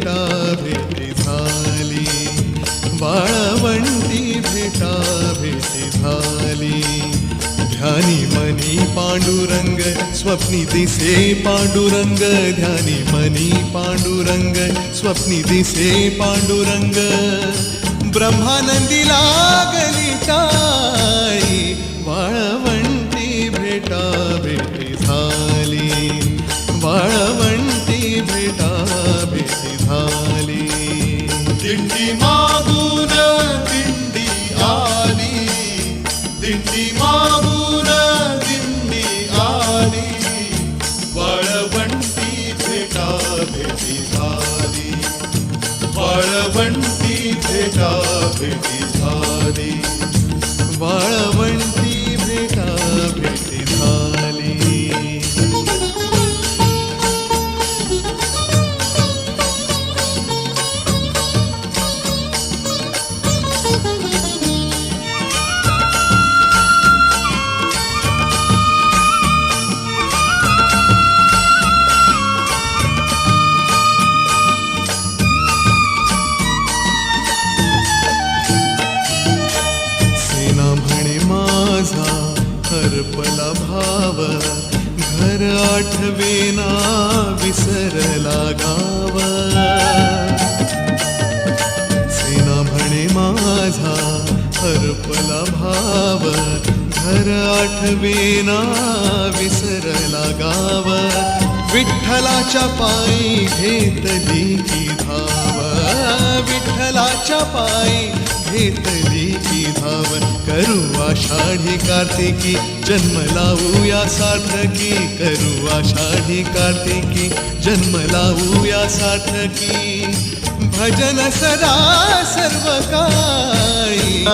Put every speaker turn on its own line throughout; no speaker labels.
भेटा भेटी झाली, वाळवंटी भेटा भेटी झाली. ध्यानी मनी पांडुरंग, स्वप्नी दिसे पांडुरंग. ध्यानी मनी पांडुरंग, स्वप्नी दिसे पांडुरंग. ब्रह्मानंदी लागली टाळी, वाळवंटी भेटा भेटी झाली, वाळवंटी भेटा भेटी झाली. दिंडी मागून दिंडी आली, दिंडी मागून दिंडी आली. वाळवंटी भेटा भेटी झाली, वाळवंटी भेटा भेटी झाली, वाळवंटी भेटा भेटी झाली. हरपला भाव, घर आठवेना विसरला गाव. सेना म्हणे माझा हरपला भाव, घर आठवेना विसरला गाव. विठ्ठलाच्या पायी घेतली की धाव, विठ्ठलाच्या पायी घेतली की धाव. करू आषाढी कार्तिकी जन्म लावूया सार्थकी, करू आषाढी कार्तिकी जन्म लावूया सार्थकी. भजन सदा सर्व काळी,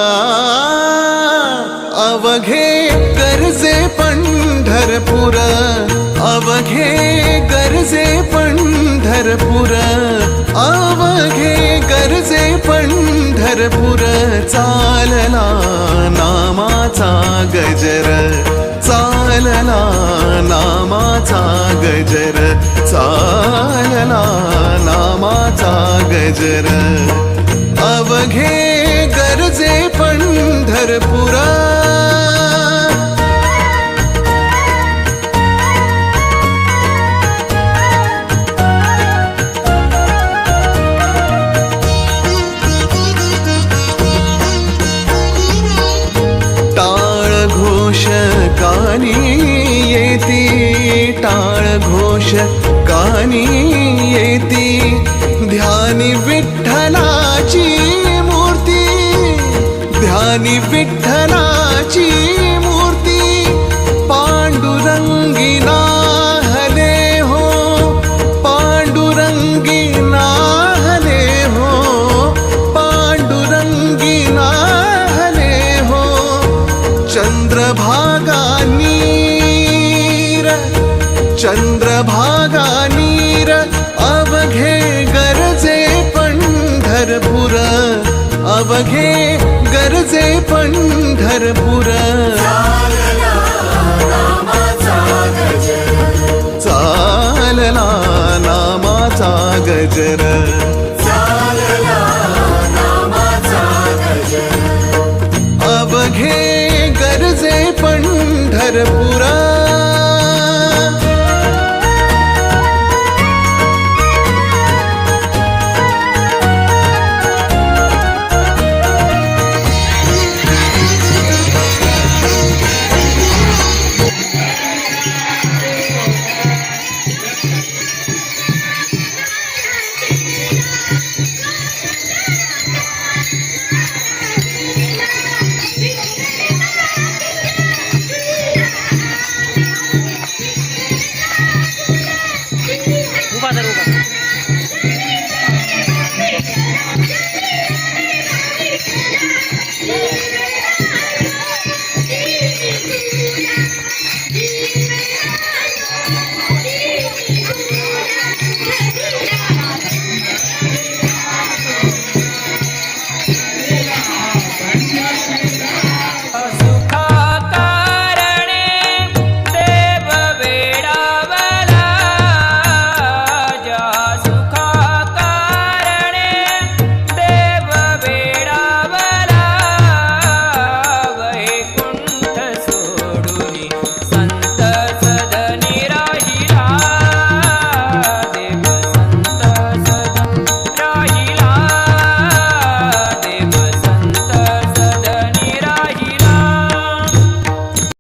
अवघे गरजे पंढरपूर, अवघे गरजे पंढरपूर, अवघे गरजे पंढरपूर. चालला नामाचा गजर, चालला नामाचा गजर, चालला नामाचा गजर. अवघे गरजे पंढरपूर. कानी येती, टाळ घोष कानी येती. ध्यानी विठ्ठलाची मूर्ती, ध्यानी विठ्ठलाची मूर्ती. पांडुरंगी नाहले हो, पांडुरंगी नाहले हो, पांडुरंगी नाहले हो. चंद्रभागा नीर, चंद्रभागा नीर. अवघे गरजे पंढरपूर, अवघे गरजे पंढरपूर. चालला नामाचा गजर, अवघे गरजे पंढरपूर.